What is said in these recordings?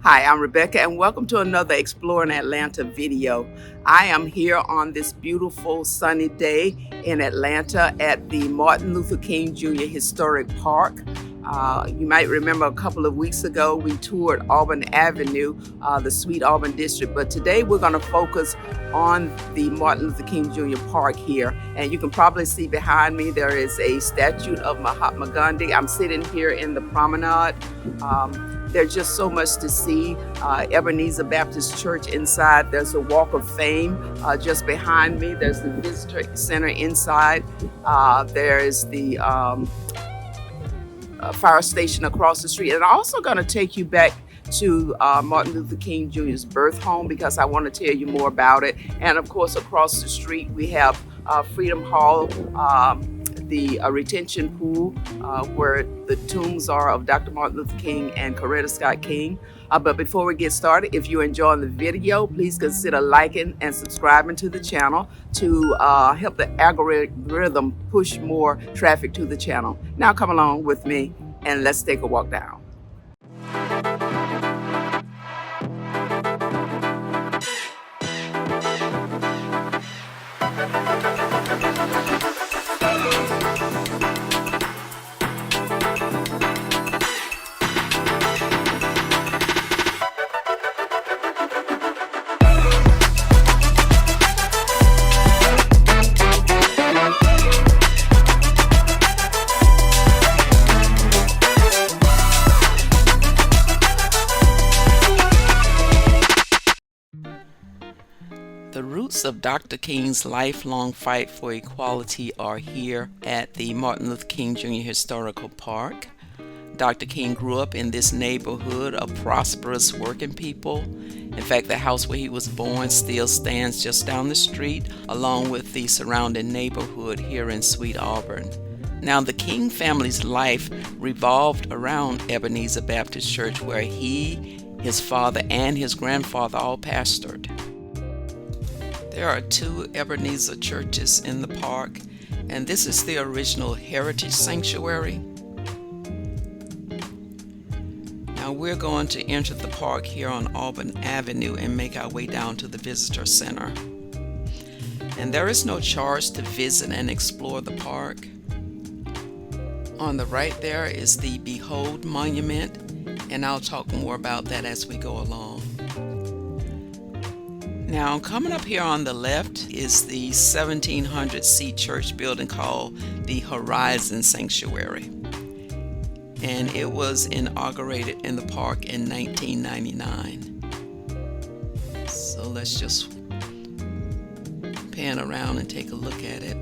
Hi, I'm Rebecca, and welcome to another Exploring Atlanta video. I am here on this beautiful sunny day in Atlanta at the Martin Luther King Jr. Historic Park. You might remember a couple of weeks ago we toured Auburn Avenue, the Sweet Auburn District, but today we're going to focus on the Martin Luther King Jr. Park here. And you can probably see behind me there is a statue of Mahatma Gandhi. I'm sitting here in the promenade. There's just so much to see. Ebenezer Baptist Church inside. There's a Walk of Fame just behind me. There's the Visitor Center inside. There is the fire station across the street. And I'm also going to take you back to Martin Luther King Jr.'s birth home because I want to tell you more about it. And of course, across the street, we have Freedom Hall, the retention pool where the tombs are of Dr. Martin Luther King and Coretta Scott King. But before we get started, if you're enjoying the video, please consider liking and subscribing to the channel to help the algorithm push more traffic to the channel. Now come along with me and let's take a walk down. The roots of Dr. King's lifelong fight for equality are here at the Martin Luther King Jr. Historical Park. Dr. King grew up in this neighborhood of prosperous working people. In fact, the house where he was born still stands just down the street, along with the surrounding neighborhood here in Sweet Auburn. Now, the King family's life revolved around Ebenezer Baptist Church, where he, his father, and his grandfather all pastored. There are two Ebenezer churches in the park, and this is the original Heritage Sanctuary. Now we're going to enter the park here on Auburn Avenue and make our way down to the Visitor Center. And there is no charge to visit and explore the park. On the right there is the Behold Monument, and I'll talk more about that as we go along. Now, coming up here on the left is the 1700 seat church building called the Horizon Sanctuary. And it was inaugurated in the park in 1999. So let's just pan around and take a look at it.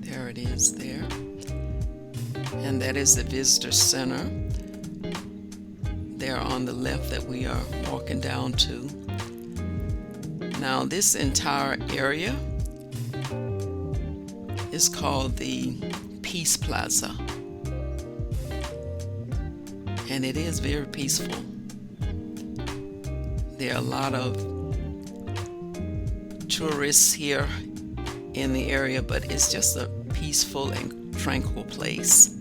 There it is there. And that is the Visitor Center there on the left that we are walking down to. Now this entire area is called the Peace Plaza, and it is very peaceful. There are a lot of tourists here in the area, but it's just a peaceful and tranquil place.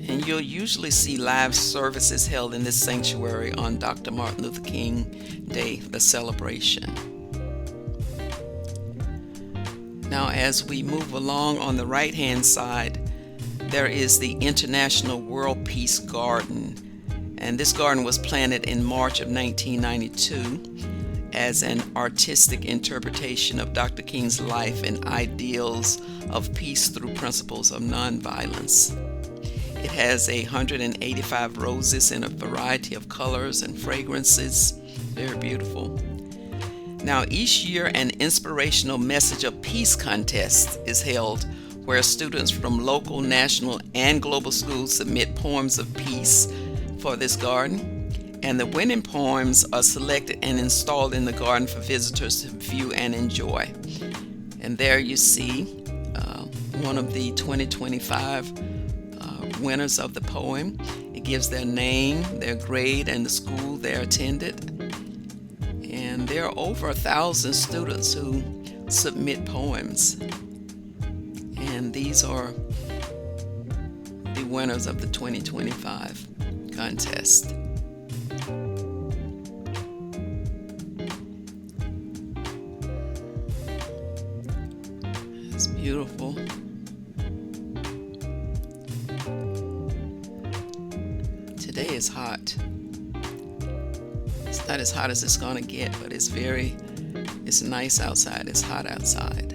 And you'll usually see live services held in this sanctuary on Dr. Martin Luther King Day, the celebration. Now, as we move along on the right-hand side, there is the International World Peace Garden. And this garden was planted in March of 1992 as an artistic interpretation of Dr. King's life and ideals of peace through principles of nonviolence. It has 185 roses in a variety of colors and fragrances. Very beautiful. Now, each year an inspirational message of peace contest is held where students from local, national, and global schools submit poems of peace for this garden, and the winning poems are selected and installed in the garden for visitors to view and enjoy. And there you see one of the 2025 winners of the poem. It It gives their name, their grade, and the school they attended. And there are over 1,000 students who submit poems. And these are the winners of the 2025 contest. It's beautiful. Today is hot. It's not as hot as it's going to get, but it's nice outside. It's hot outside.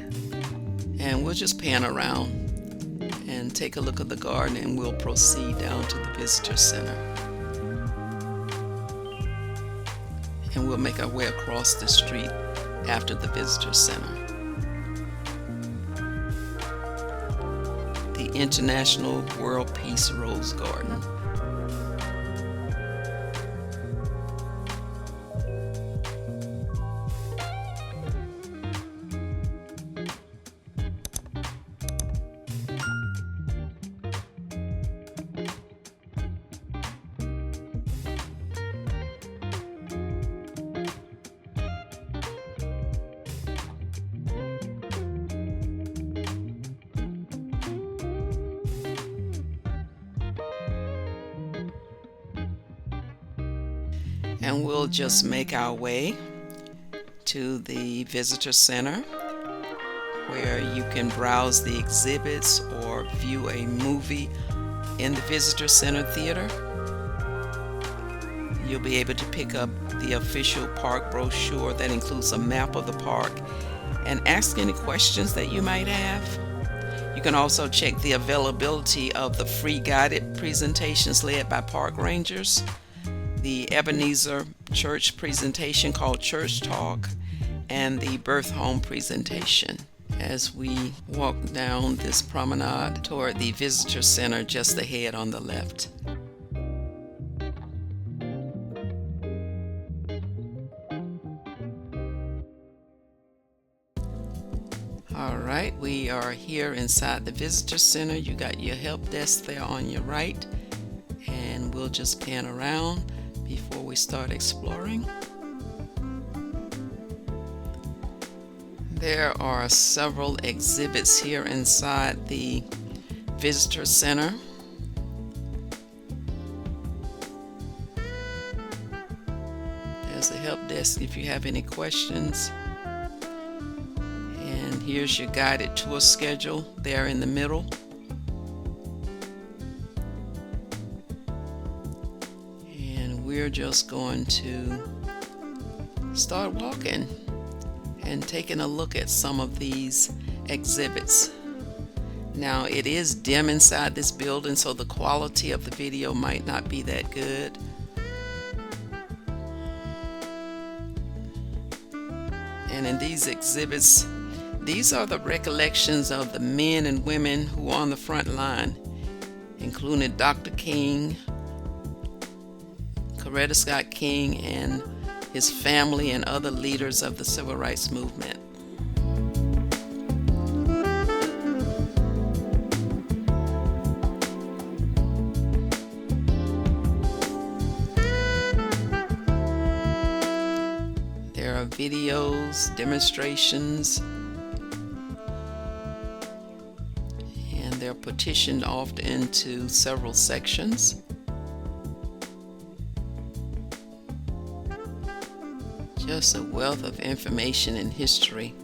And we'll just pan around and take a look at the garden, and we'll proceed down to the visitor center. And we'll make our way across the street after the visitor center. The International World Peace Rose Garden. And we'll just make our way to the visitor center, where you can browse the exhibits or view a movie in the visitor center theater. You'll be able to pick up the official park brochure that includes a map of the park and ask any questions that you might have. You can also check the availability of the free guided presentations led by park rangers, the Ebenezer church presentation called Church Talk, and the birth home presentation. As we walk down this promenade toward the visitor center just ahead on the left. All right, we are here inside the visitor center. You got your help desk there on your right, and we'll just pan around before we start exploring. There are several exhibits here inside the visitor center. There's the help desk if you have any questions. And here's your guided tour schedule there in the middle. We're just going to start walking and taking a look at some of these exhibits. Now, it is dim inside this building, so the quality of the video might not be that good. And in these exhibits, these are the recollections of the men and women who were on the front line, including Dr. King, Coretta Scott King, and his family and other leaders of the civil rights movement. There are videos, demonstrations, and they're partitioned off into several sections. Just a wealth of information and history.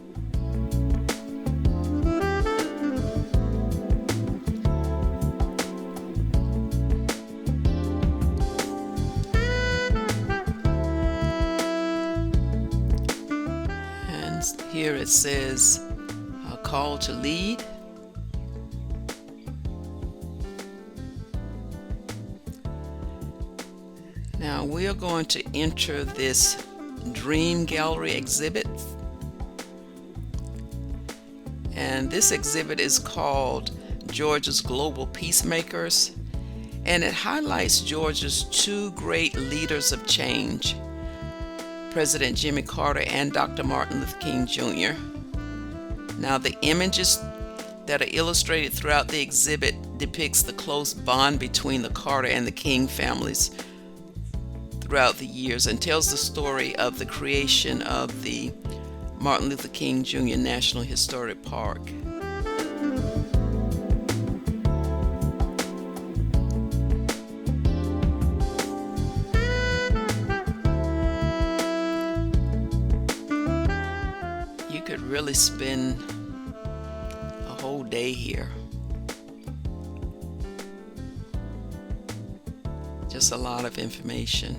And here it says, a call to lead. Now we are going to enter this Dream Gallery exhibit, and this exhibit is called Georgia's Global Peacemakers, and it highlights Georgia's two great leaders of change, President Jimmy Carter and Dr. Martin Luther King Jr. Now, the images that are illustrated throughout the exhibit depicts the close bond between the Carter and the King families throughout the years and tells the story of the creation of the Martin Luther King Jr. National Historic Park. You could really spend a whole day here. Just a lot of information.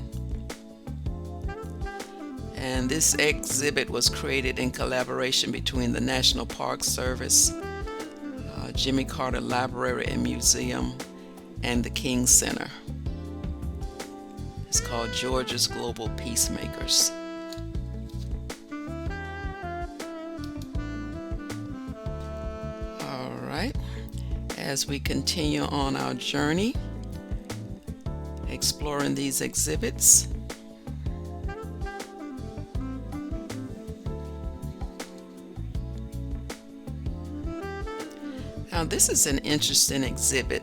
And this exhibit was created in collaboration between the National Park Service, Jimmy Carter Library and Museum, and the King Center. It's called Georgia's Global Peacemakers. All right, as we continue on our journey, exploring these exhibits, now this is an interesting exhibit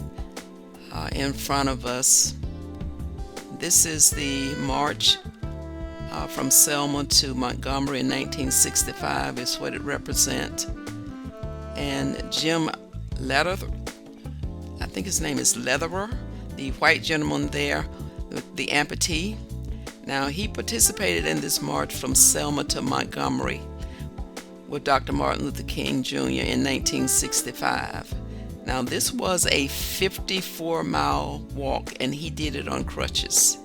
in front of us. This is the march from Selma to Montgomery in 1965 is what it represents. And Jim Lederer, I think his name is Lederer, the white gentleman there, the amputee. Now he participated in this march from Selma to Montgomery with Dr. Martin Luther King Jr. in 1965. Now this was a 54-mile walk and he did it on crutches.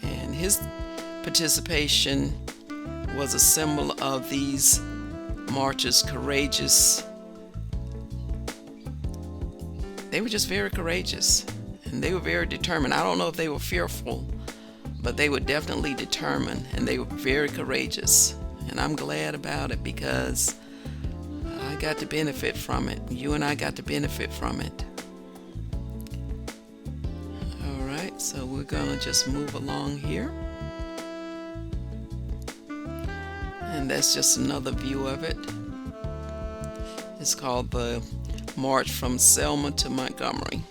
And his participation was a symbol of these marchers' courageous. They were just very courageous and they were very determined. I don't know if they were fearful, but they were definitely determined and they were very courageous. And I'm glad about it because I got to benefit from it. You and I got to benefit from it. All right, so we're gonna just move along here. And that's just another view of it. It's called the March from Selma to Montgomery.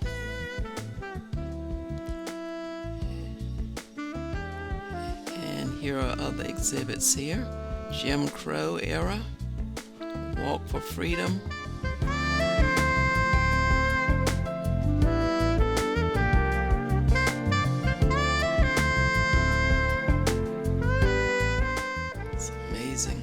And here are other exhibits here. Jim Crow era, Walk for Freedom. It's amazing.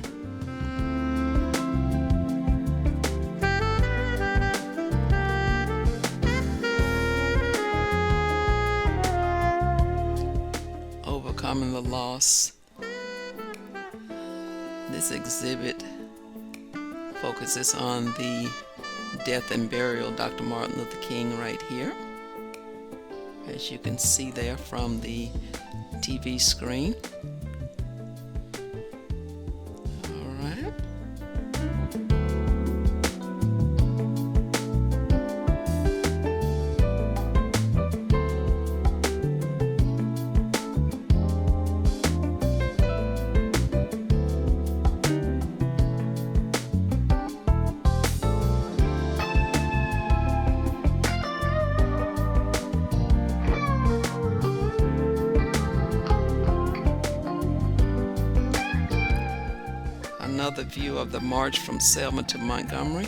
Overcoming the loss. This exhibit focuses on the death and burial of Dr. Martin Luther King right here, as you can see there from the TV screen. All right. Another view of the march from Selma to Montgomery.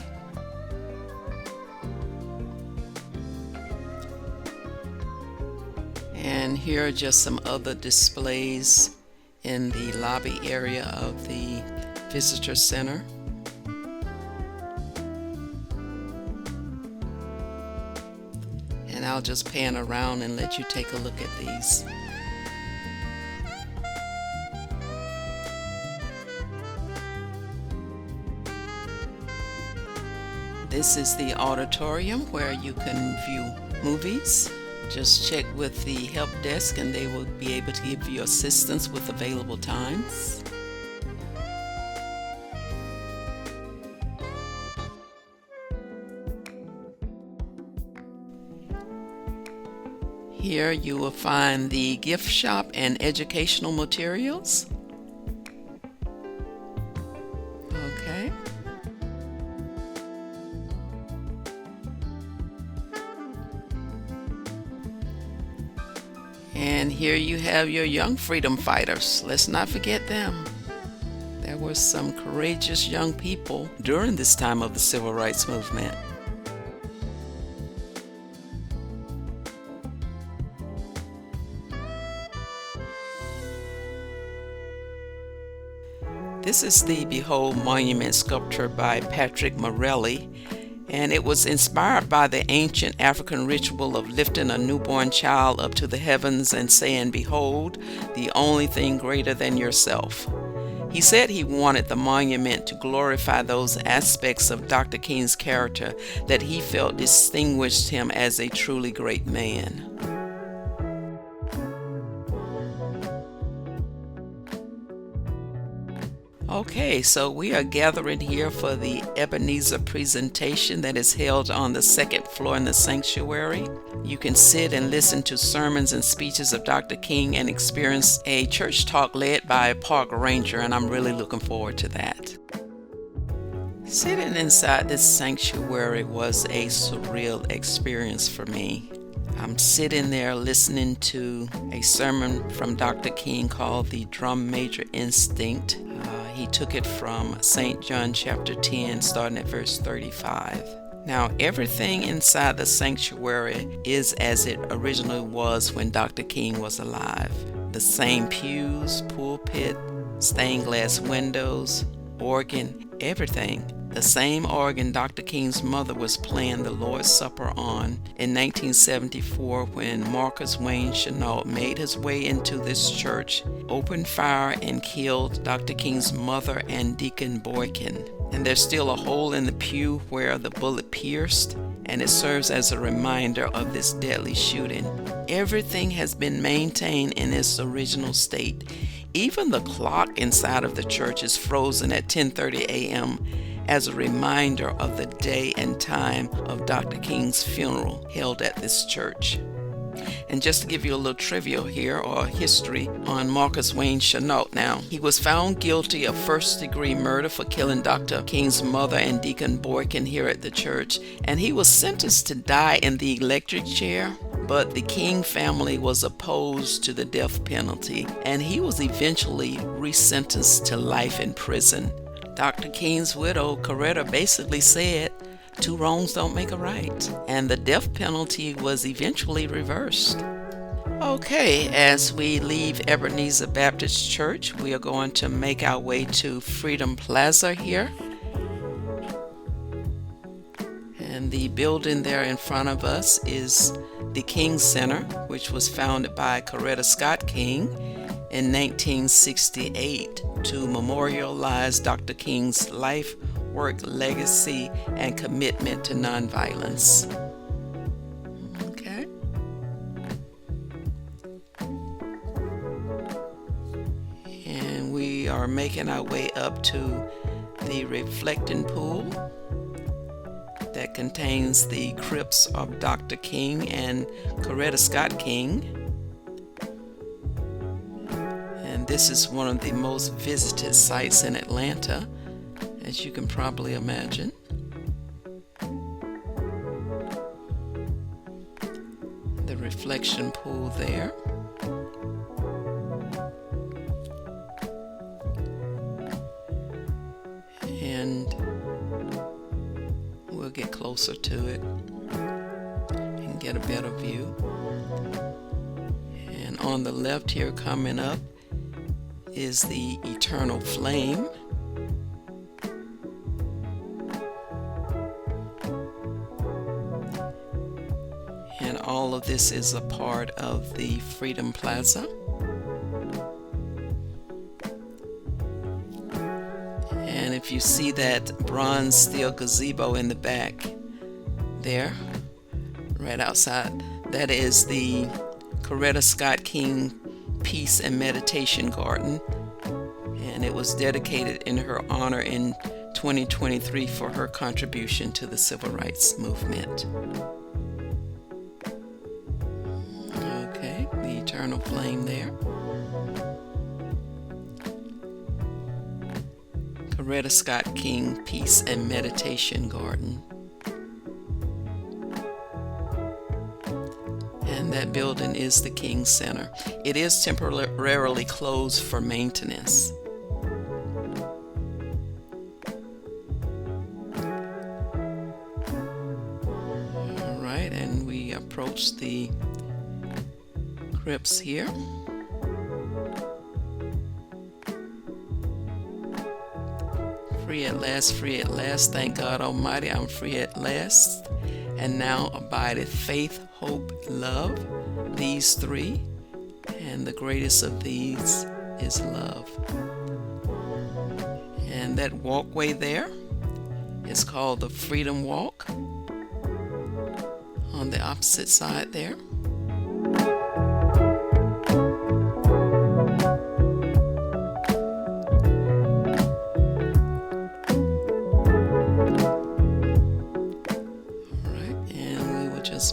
And here are just some other displays in the lobby area of the visitor center. And I'll just pan around and let you take a look at these. This is the auditorium where you can view movies. Just check with the help desk and they will be able to give you assistance with available times. Here you will find the gift shop and educational materials. Okay. And here you have your young freedom fighters. Let's not forget them. There were some courageous young people during this time of the civil rights movement. This is the Behold Monument sculpture by Patrick Morelli, and it was inspired by the ancient African ritual of lifting a newborn child up to the heavens and saying, "Behold, the only thing greater than yourself." He said he wanted the monument to glorify those aspects of Dr. King's character that he felt distinguished him as a truly great man. Okay, so we are gathering here for the Ebenezer presentation that is held on the second floor in the sanctuary. You can sit and listen to sermons and speeches of Dr. King and experience a church talk led by a park ranger, and I'm really looking forward to that. Sitting inside this sanctuary was a surreal experience for me. I'm sitting there listening to a sermon from Dr. King called The Drum Major Instinct. He took it from St. John chapter 10, starting at verse 35. Now, everything inside the sanctuary is as it originally was when Dr. King was alive. The same pews, pulpit, stained glass windows, organ, everything. The same organ Dr. King's mother was playing the Lord's Supper on in 1974 when Marcus Wayne Chenault made his way into this church, opened fire, and killed Dr. King's mother and Deacon Boykin. And there's still a hole in the pew where the bullet pierced, and it serves as a reminder of this deadly shooting. Everything has been maintained in its original state. Even the clock inside of the church is frozen at 10:30 a.m. as a reminder of the day and time of Dr. King's funeral held at this church. And just to give you a little trivia here, or history on Marcus Wayne Chenault now, he was found guilty of first-degree murder for killing Dr. King's mother and Deacon Boykin here at the church, and he was sentenced to die in the electric chair. But the King family was opposed to the death penalty, and he was eventually resentenced to life in prison. Dr. King's widow, Coretta, basically said, "Two wrongs don't make a right," and the death penalty was eventually reversed. Okay, as we leave Ebenezer Baptist Church, we are going to make our way to Freedom Plaza here. And the building there in front of us is the King Center, which was founded by Coretta Scott King in 1968 to memorialize Dr. King's life, work, legacy, and commitment to nonviolence. Okay. And we are making our way up to the reflecting pool that contains the crypts of Dr. King and Coretta Scott King. And this is one of the most visited sites in Atlanta, as you can probably imagine. The reflection pool there. And we'll get closer to it and get a better view. And on the left here coming up is the eternal flame. And all of this is a part of the Freedom Plaza. And if you see that bronze steel gazebo in the back there, right outside, that is the Coretta Scott King Peace and Meditation Garden, and it was dedicated in her honor in 2023 for her contribution to the civil rights movement. Okay, the eternal flame there. Coretta Scott King Peace and Meditation Garden. And That building is the King Center. It is temporarily closed for maintenance. All right, and we approach the crypts here. Free at last, thank God Almighty, I'm free at last. And now abideth faith, hope, love, these three, and the greatest of these is love. And that walkway there is called the Freedom Walk on the opposite side there.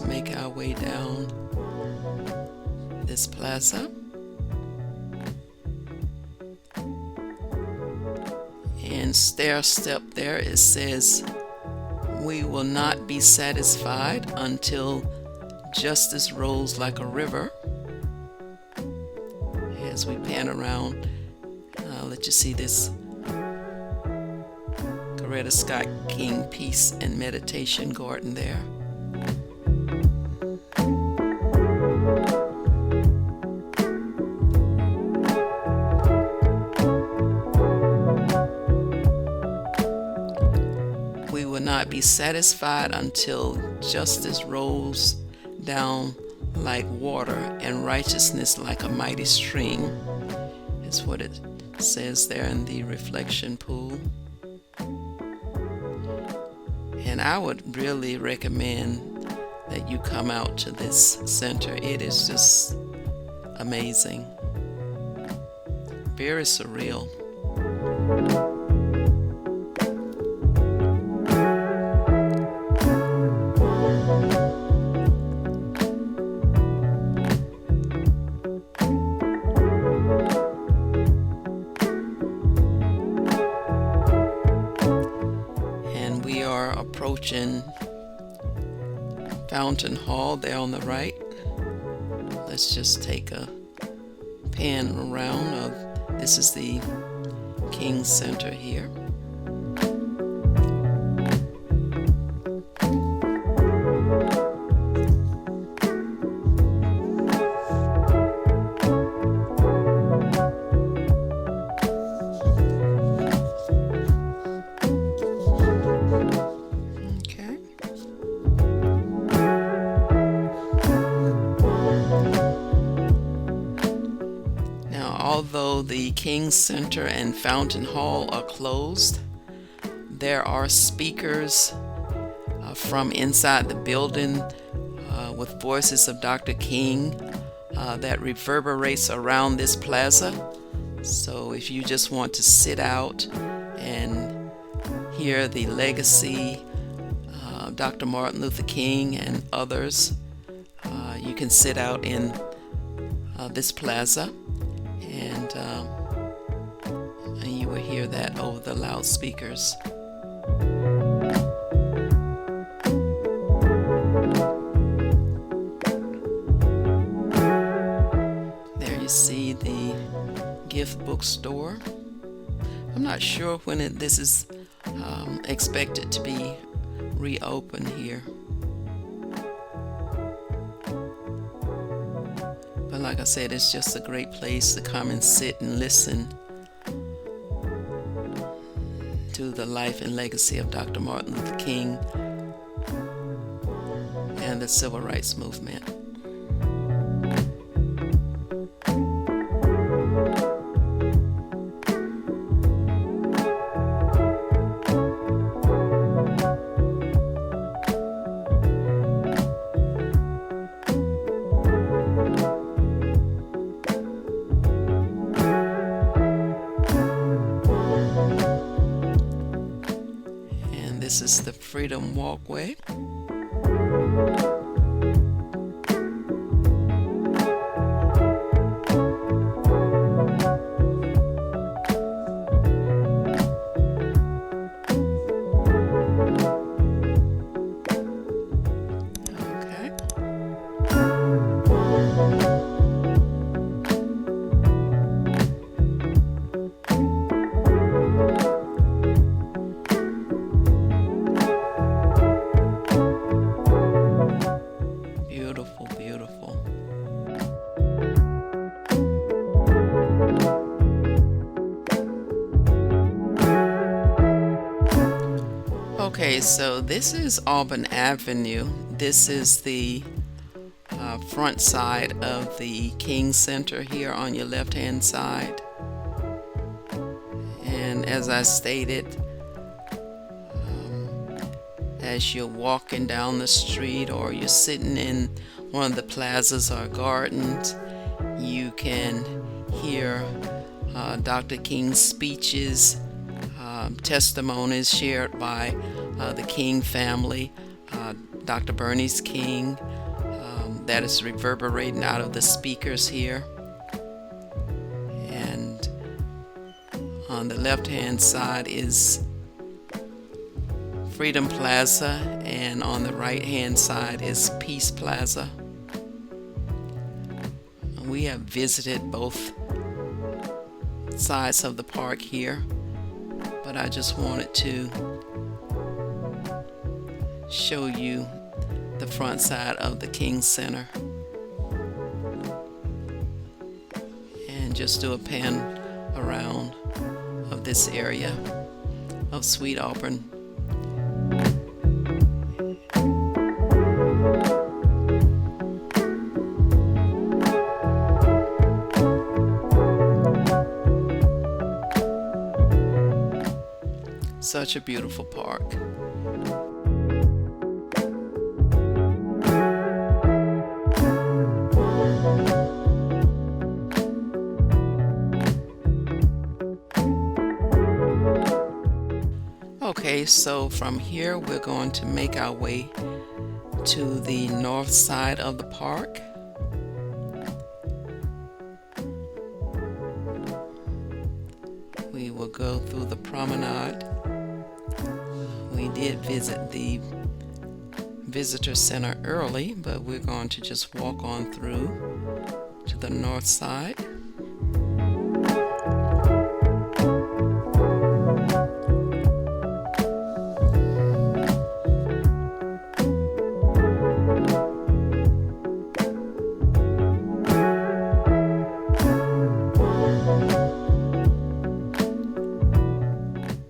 Make our way down this plaza, and stair step there, it says, "We will not be satisfied until justice rolls like a river." As we pan around, I'll let you see this Coretta Scott King Peace and Meditation Garden there. Not be satisfied until justice rolls down like water and righteousness like a mighty stream, is what it says there in the reflection pool. And I would really recommend that you come out to this center. It is just amazing, very surreal. Approaching Fountain Hall there on the right. Let's just take a pan around. This is the King Center here. Although the King Center and Fountain Hall are closed, there are speakers from inside the building with voices of Dr. King that reverberates around this plaza. So if you just want to sit out and hear the legacy of Dr. Martin Luther King and others, you can sit out in this plaza. And you will hear that over the loudspeakers. There you see the gift bookstore. I'm not sure when this is expected to be reopened here. But like I said, it's just a great place to come and sit and listen to the life and legacy of Dr. Martin Luther King and the Civil Rights Movement. This is the Freedom Walkway. Okay. Okay, so this is Auburn Avenue. This is the front side of the King Center here on your left-hand side. And as I stated, as you're walking down the street or you're sitting in one of the plazas or gardens, you can hear Dr. King's speeches, testimonies shared by the King family, Dr. Bernice King, that is reverberating out of the speakers here. And on the left-hand side is Freedom Plaza, and on the right-hand side is Peace Plaza. We have visited both sides of the park here, but I just wanted to show you the front side of the King Center and just do a pan around of this area of Sweet Auburn. Such a beautiful park. Okay, so from here we're going to make our way to the north side of the park. We will go through the promenade. We did visit the visitor center early, but we're going to just walk on through to the north side.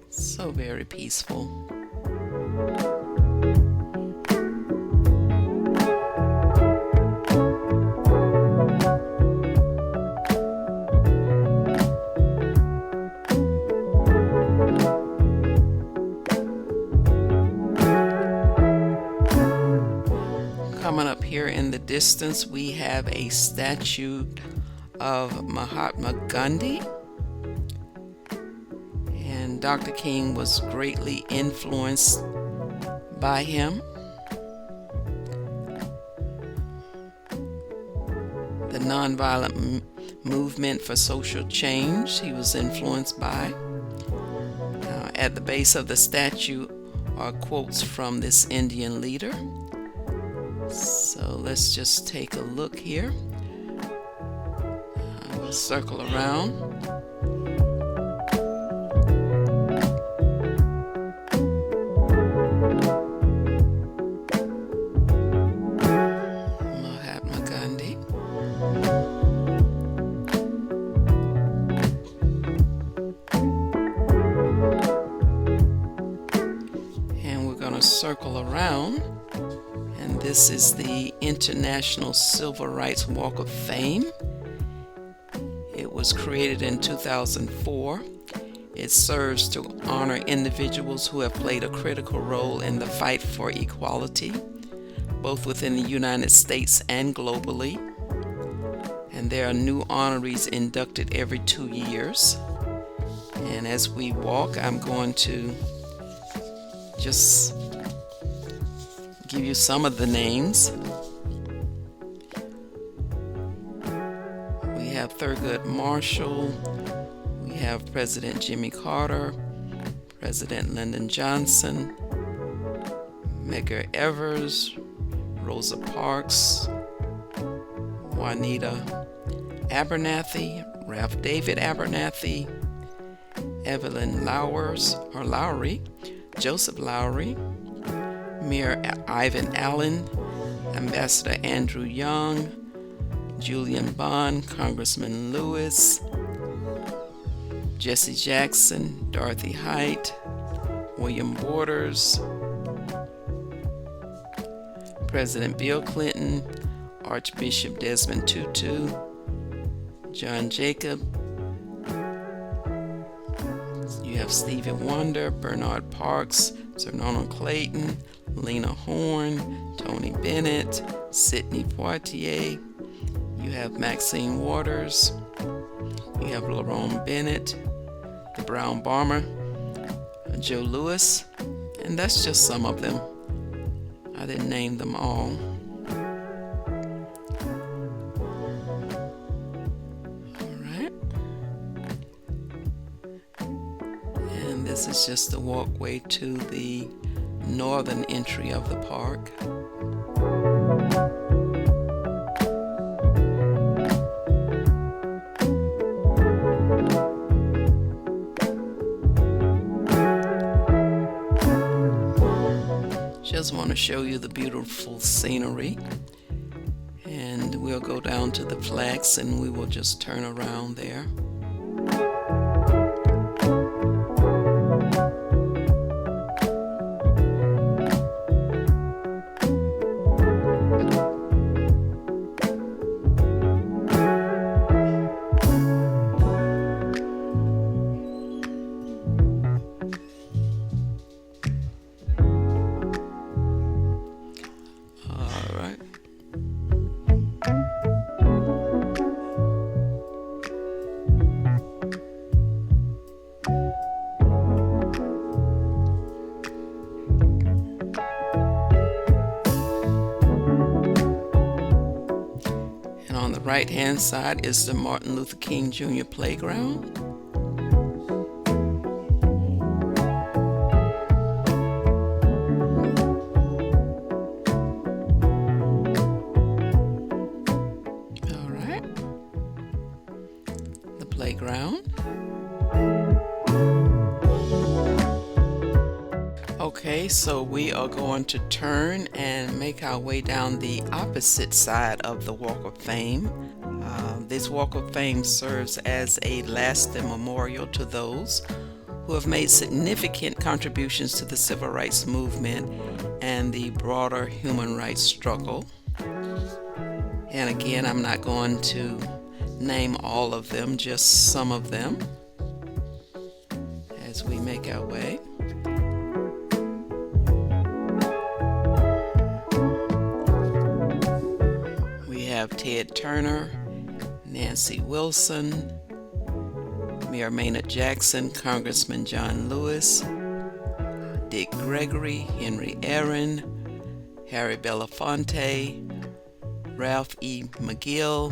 So very peaceful. Coming up here in the distance, we have a statue of Mahatma Gandhi. And Dr. King was greatly influenced by him. The nonviolent movement for social change he was influenced by. At the base of the statue are quotes from this Indian leader. So let's just take a look here. We'll circle around. Mahatma Gandhi. And we're going to circle around. And this is the International Civil Rights Walk of Fame. It was created in 2004. It serves to honor individuals who have played a critical role in the fight for equality, both within the United States and globally. And there are new honorees inducted every 2 years. And as we walk, I'm going to just give you some of the names. We have Thurgood Marshall, we have President Jimmy Carter, President Lyndon Johnson, Medgar Evers, Rosa Parks, Juanita Abernathy, Ralph David Abernathy, Evelyn Lowry, Joseph Lowry, Mayor Ivan Allen, Ambassador Andrew Young, Julian Bond, Congressman Lewis, Jesse Jackson, Dorothy Height, William Borders, President Bill Clinton, Archbishop Desmond Tutu, John Jacob. You have Stevie Wonder, Bernard Parks, Sir Ronald Clayton, Lena Horne, Tony Bennett, Sidney Poitier. You have Maxine Waters. You have Lerone Bennett, the Brown Bomber, Joe Louis, and that's just some of them. I didn't name them all. Alright. And this is just the walkway to the northern entry of the park. Just want to show you the beautiful scenery, and we'll go down to the flags and we will just turn around there. On the right hand side is the Martin Luther King Jr. Playground. All right, the playground. Okay, so we are going to turn and make our way down the opposite side of the Walk of Fame. This Walk of Fame serves as a lasting memorial to those who have made significant contributions to the civil rights movement and the broader human rights struggle. And again, I'm not going to name all of them, just some of them as we make our way. We have Ted Turner, Nancy Wilson, Mayor Maynard Jackson, Congressman John Lewis, Dick Gregory, Henry Aaron, Harry Belafonte, Ralph E. McGill,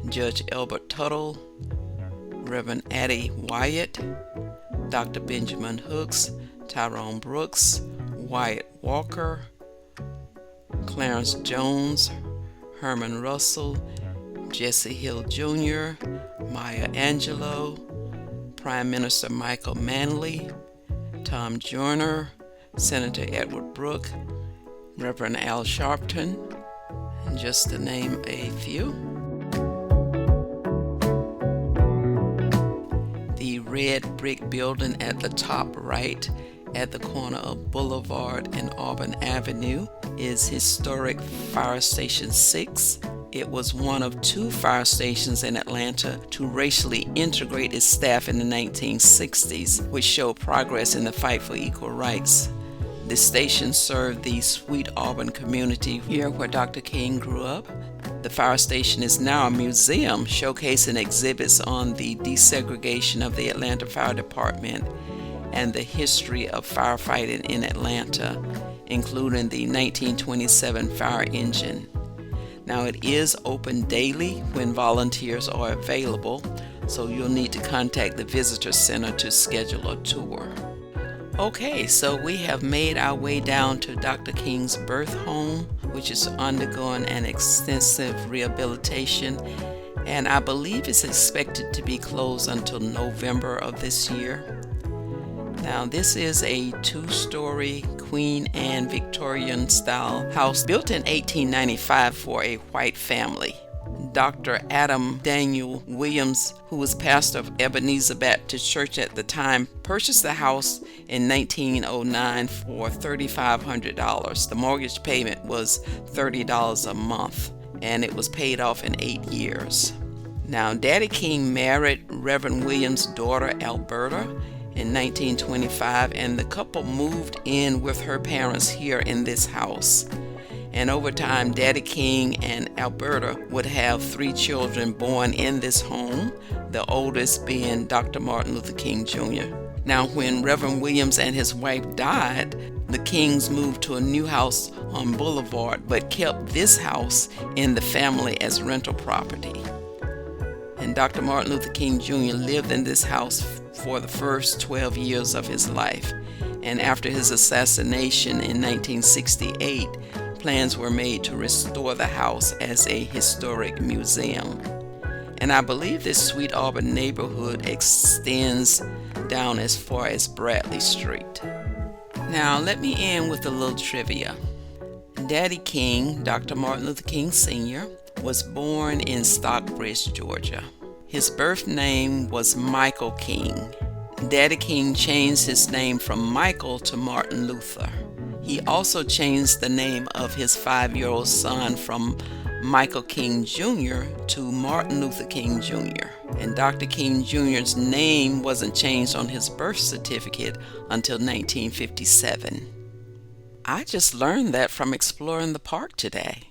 Judge Elbert Tuttle, Reverend Addie Wyatt, Dr. Benjamin Hooks, Tyrone Brooks, Wyatt Walker, Clarence Jones, Herman Russell, Jesse Hill Jr., Maya Angelou, Prime Minister Michael Manley, Tom Joyner, Senator Edward Brooke, Reverend Al Sharpton, and just to name a few. The red brick building at the top right at the corner of Boulevard and Auburn Avenue is historic Fire Station 6. It was one of 2 fire stations in Atlanta to racially integrate its staff in the 1960s, which showed progress in the fight for equal rights. The station served the Sweet Auburn community here where Dr. King grew up. The fire station is now a museum showcasing exhibits on the desegregation of the Atlanta Fire Department and the history of firefighting in Atlanta, including the 1927 fire engine. Now, it is open daily when volunteers are available, so you'll need to contact the Visitor Center to schedule a tour. Okay, so we have made our way down to Dr. King's birth home, which is undergoing an extensive rehabilitation, and I believe it's expected to be closed until November of this year. Now, this is a 2-story Queen Anne Victorian style house built in 1895 for a white family. Dr. Adam Daniel Williams, who was pastor of Ebenezer Baptist Church at the time, purchased the house in 1909 for $3,500. The mortgage payment was $30 a month, and it was paid off in 8 years. Now, Daddy King married Reverend Williams' daughter, Alberta, in 1925, and the couple moved in with her parents here in this house. And over time, Daddy King and Alberta would have 3 children born in this home, the oldest being Dr. Martin Luther King Jr. Now, when Reverend Williams and his wife died, the Kings moved to a new house on Boulevard, but kept this house in the family as rental property. And Dr. Martin Luther King Jr. lived in this house for the first 12 years of his life. And after his assassination in 1968, plans were made to restore the house as a historic museum. And I believe this Sweet Auburn neighborhood extends down as far as Bradley Street. Now, let me end with a little trivia. Daddy King, Dr. Martin Luther King Sr., was born in Stockbridge, Georgia. His birth name was Michael King. Daddy King changed his name from Michael to Martin Luther. He also changed the name of his 5-year-old son from Michael King Jr. to Martin Luther King Jr. And Dr. King Jr.'s name wasn't changed on his birth certificate until 1957. I just learned that from exploring the park today.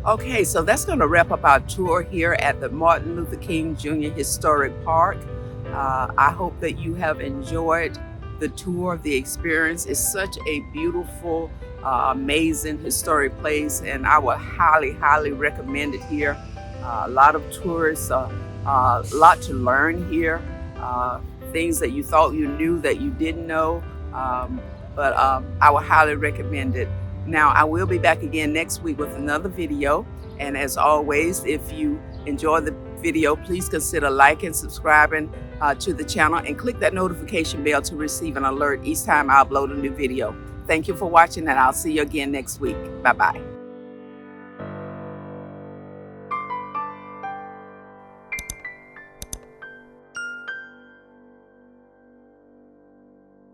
Okay, so that's going to wrap up our tour here at the Martin Luther King Jr. Historic Park. I hope that you have enjoyed the tour, the experience. It's such a beautiful, amazing historic place, and I would highly, highly recommend it here. A lot of tourists, a lot to learn here, things that you thought you knew that you didn't know, but I would highly recommend it. Now, I will be back again next week with another video, and as always, if you enjoy the video, please consider liking, subscribing to the channel, and click that notification bell to receive an alert each time I upload a new video. Thank you for watching, and I'll see you again next week. Bye-bye.